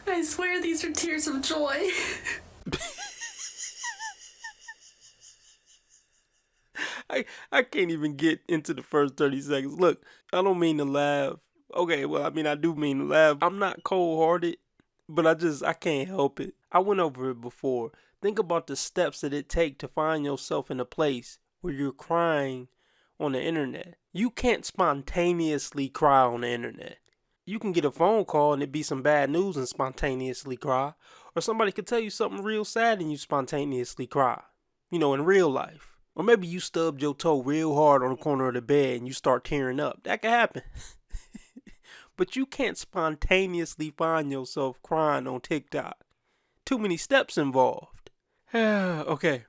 I swear these are tears of joy. I can't even get into the first 30 seconds. Look, I don't mean to laugh. Okay, well, I mean, I do mean to laugh. I'm not cold-hearted, but I can't help it. I went over it before. Think about the steps that it takes to find yourself in a place where you're crying on the internet. You can't spontaneously cry on the internet. You can get a phone call and it be some bad news and spontaneously cry. Or somebody could tell you something real sad and you spontaneously cry. You know, in real life. Or maybe you stubbed your toe real hard on the corner of the bed and you start tearing up. That could happen. But you can't spontaneously find yourself crying on TikTok. Too many steps involved. Okay,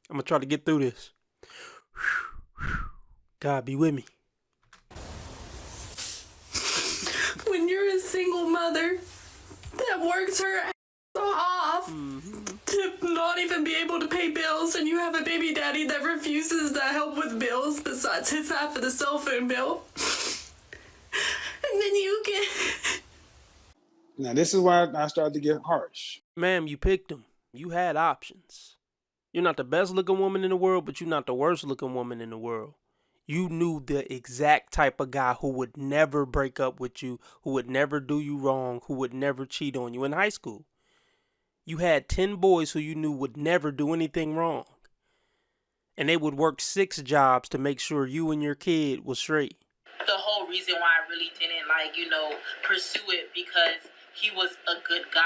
I'm going to try to get through this. God be with me. When you're a single mother that works her ass off to not even be able to pay bills, and you have a baby daddy that refuses to help with bills besides his half of the cell phone bill, and then you get... Now, this is why I started to get harsh. Ma'am, you picked him. You had options. You're not the best looking woman in the world, but you're not the worst looking woman in the world. You knew the exact type of guy who would never break up with you, who would never do you wrong, who would never cheat on you in high school. You had 10 boys who you knew would never do anything wrong. And they would work 6 jobs to make sure you and your kid was straight. The whole reason why I really didn't, pursue it because he was a good guy.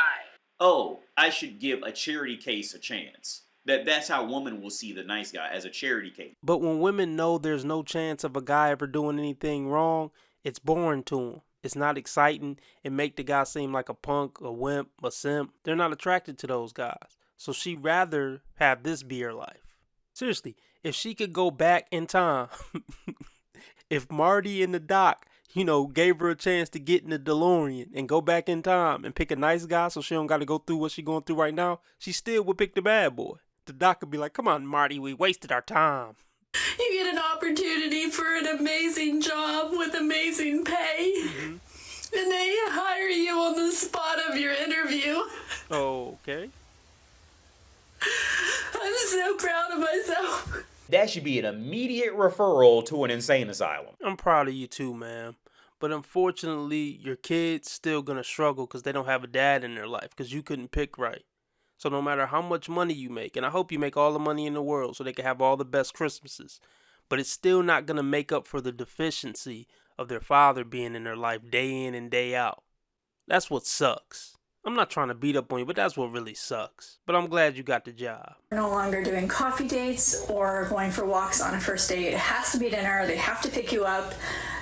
Oh, I should give a charity case a chance. That's how women will see the nice guy, as a charity case. But when women know there's no chance of a guy ever doing anything wrong, it's boring to them. It's not exciting. It make the guy seem like a punk, a wimp, a simp. They're not attracted to those guys. So she'd rather have this be her life. Seriously, if she could go back in time, if Marty and the doc, gave her a chance to get in the DeLorean and go back in time and pick a nice guy so she don't got to go through what she going through right now, she still would pick the bad boy. The doc would be like, come on, Marty, we wasted our time. You get an opportunity for an amazing job with amazing pay, and they hire you on the spot of your interview. Okay. I'm so proud of myself. That should be an immediate referral to an insane asylum. I'm proud of you too, ma'am. But unfortunately, your kid's still going to struggle because they don't have a dad in their life because you couldn't pick right. So no matter how much money you make, and I hope you make all the money in the world so they can have all the best Christmases, but it's still not going to make up for the deficiency of their father being in their life day in and day out. That's what sucks. I'm not trying to beat up on you, but that's what really sucks. But I'm glad you got the job. We're no longer doing coffee dates or going for walks on a first date. It has to be dinner. They have to pick you up.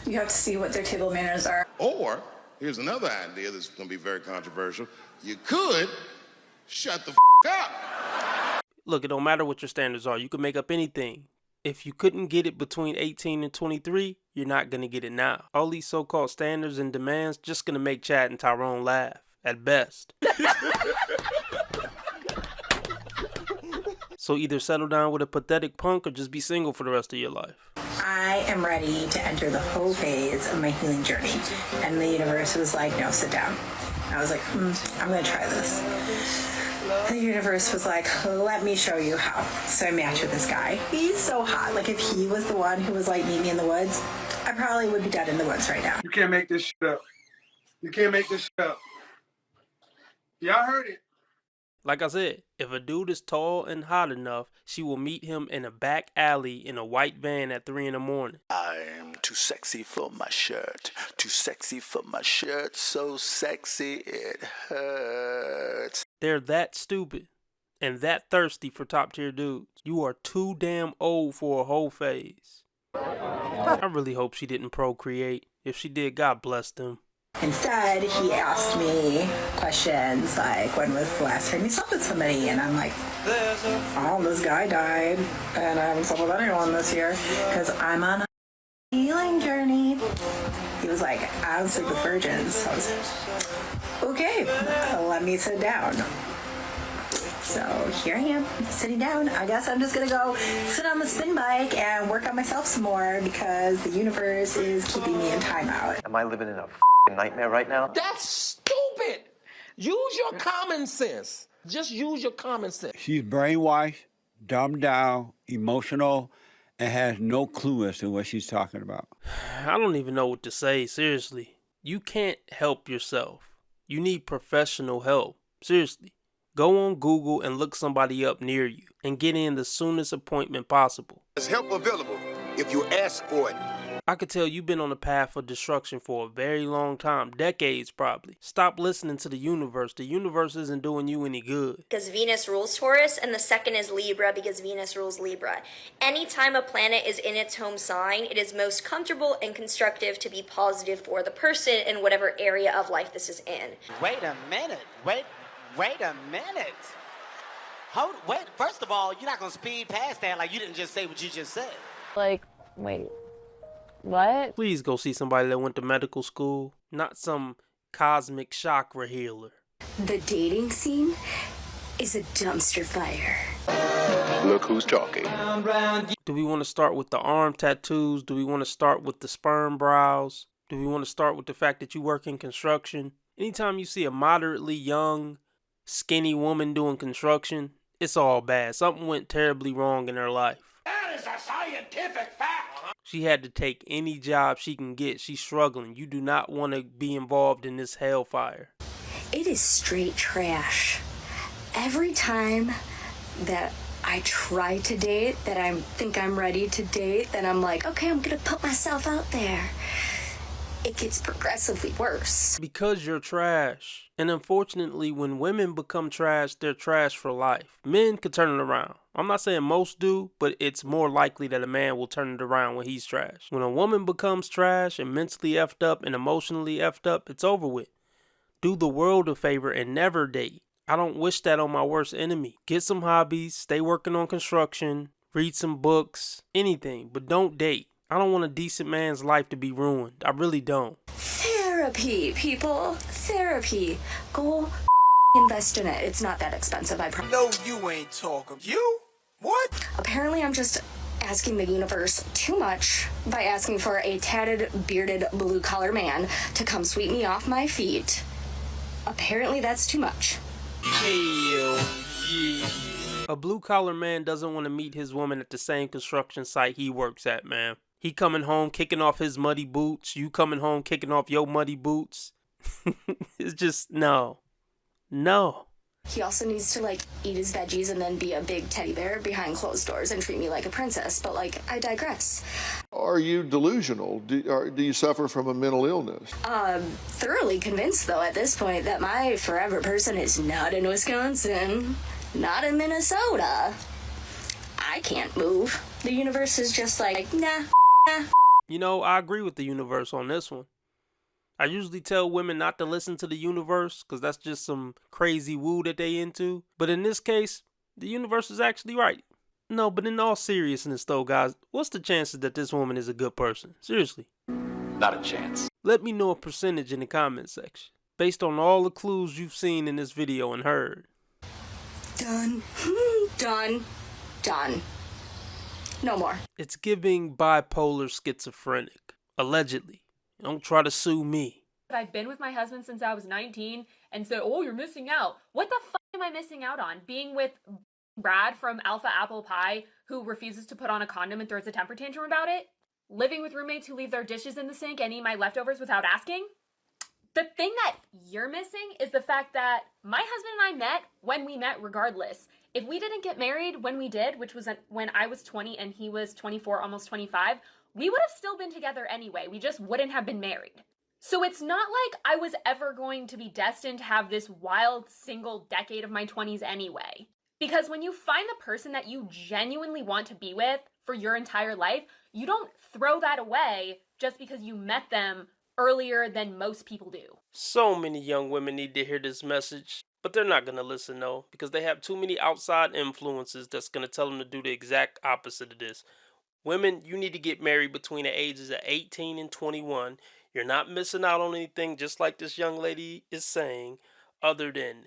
You have to see what their table manners are. Or, here's another idea that's going to be very controversial. You could shut the up. Look, it don't matter what your standards are. You can make up anything. If you couldn't get it between 18 and 23, you're not going to get it now. All these so-called standards and demands just going to make Chad and Tyrone laugh, at best. So either settle down with a pathetic punk or just be single for the rest of your life. I am ready to enter the whole phase of my healing journey. And the universe was like, no, sit down. I was like, I'm going to try this. The universe was like, let me show you how. So I matched with this guy. He's so hot. Like, if he was the one who was like, meet me in the woods, I probably would be dead in the woods right now. You can't make this shit up. You can't make this shit up. Y'all heard it. Like I said, if a dude is tall and hot enough, she will meet him in a back alley in a white van at 3 a.m. I'm too sexy for my shirt. Too sexy for my shirt. So sexy it hurts. They're that stupid and that thirsty for top tier dudes. You are too damn old for a whole phase. I really hope she didn't procreate. If she did, God bless them. Instead, he asked me questions like, when was the last time you slept with somebody? And I'm like, oh, this guy died, and I haven't slept with anyone this year because I'm on a healing journey. He was like, I don't sleep with virgins. I was okay, let me sit down. So here I am, sitting down. I guess I'm just gonna go sit on the spin bike and work on myself some more because the universe is keeping me in timeout. Am I living in a nightmare right now? That's stupid. Use your common sense. Just use your common sense. She's brainwashed, dumbed down, emotional, and has no clue as to what she's talking about. I don't even know what to say, seriously. You can't help yourself. You need professional help. Seriously. Go on Google and look somebody up near you and get in the soonest appointment possible. There's help available if you ask for it. I could tell you've been on a path of destruction for a very long time, decades probably. Stop listening to the universe. The universe isn't doing you any good. Because Venus rules Taurus, and the second is Libra because Venus rules Libra. Anytime a planet is in its home sign, it is most comfortable and constructive to be positive for the person in whatever area of life this is in. Wait a minute. Wait a minute. Wait, first of all, you're not going to speed past that like you didn't just say what you just said. Like, wait. What? Please go see somebody that went to medical school, not some cosmic chakra healer. The dating scene is a dumpster fire. Look who's talking. Do we want to start with the arm tattoos? Do we want to start with the sperm brows? Do we want to start with the fact that you work in construction? Anytime you see a moderately young, skinny woman doing construction, it's all bad. Something went terribly wrong in her life. That is a scientific fact. She had to take any job she can get. She's struggling. You do not want to be involved in this hellfire. It is straight trash. Every time that I try to date, that I think I'm ready to date, that I'm like, okay, I'm gonna put myself out there. It gets progressively worse. Because you're trash. And unfortunately, when women become trash, they're trash for life. Men could turn it around. I'm not saying most do, but it's more likely that a man will turn it around when he's trash. When a woman becomes trash and mentally effed up and emotionally effed up, it's over with. Do the world a favor and never date. I don't wish that on my worst enemy. Get some hobbies, stay working on construction, read some books, anything, but don't date. I don't want a decent man's life to be ruined. I really don't. Therapy, people. Therapy. Go invest in it. It's not that expensive, I promise. No, you ain't talking. You? What? Apparently, I'm just asking the universe too much by asking for a tatted, bearded, blue-collar man to come sweep me off my feet. Apparently, that's too much. Hell yeah. A blue-collar man doesn't want to meet his woman at the same construction site he works at, man. He coming home kicking off his muddy boots. You coming home kicking off your muddy boots. It's just, no. No. He also needs to, eat his veggies and then be a big teddy bear behind closed doors and treat me like a princess. But, I digress. Are you delusional? Do you suffer from a mental illness? Thoroughly convinced, though, at this point, that my forever person is not in Wisconsin, not in Minnesota. I can't move. The universe is just nah. You know, I agree with the universe on this one. I usually tell women not to listen to the universe because that's just some crazy woo that they into. But in this case, the universe is actually right. No, but in all seriousness though, guys, what's the chances that this woman is a good person? Seriously. Not a chance. Let me know a percentage in the comment section based on all the clues you've seen in this video and heard. Done. Done. No more. It's giving bipolar schizophrenic. Allegedly. Don't try to sue me. I've been with my husband since I was 19 and said, oh, you're missing out. What the fuck am I missing out on? Being with Brad from Alpha Apple Pie, who refuses to put on a condom and throws a temper tantrum about it? Living with roommates who leave their dishes in the sink and eat my leftovers without asking? The thing that you're missing is the fact that my husband and I met when we met regardless. If we didn't get married when we did, which was when I was 20 and he was 24, almost 25, we would have still been together anyway. We just wouldn't have been married. So it's not like I was ever going to be destined to have this wild single decade of my 20s anyway. Because when you find the person that you genuinely want to be with for your entire life, you don't throw that away just because you met them earlier than most people do. So many young women need to hear this message, but they're not going to listen though, because they have too many outside influences that's going to tell them to do the exact opposite of this. Women, you need to get married between the ages of 18 and 21. You're not missing out on anything, just like this young lady is saying, other than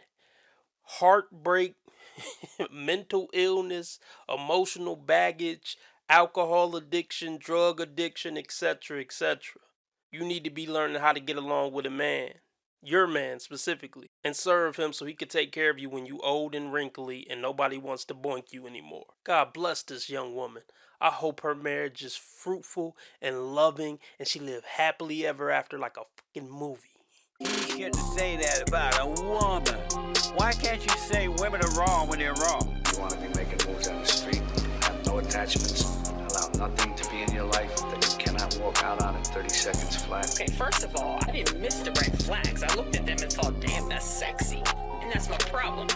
heartbreak, mental illness, emotional baggage, alcohol addiction, drug addiction, etc., etc. You need to be learning how to get along with a man. your man specifically, and serve him so he could take care of you when you old and wrinkly and nobody wants to boink you anymore. God bless this young woman. I hope her marriage is fruitful and loving and she live happily ever after like a fucking movie. You shouldn't say that about a woman. Why can't you say women are wrong when they're wrong? You want to be making moves on the street, have no attachments, allow nothing to be in your life that you cannot walk out on in 30 seconds flat. Okay, first of all, I didn't miss the red flags. I looked at them and thought, damn, that's sexy. And that's my problem.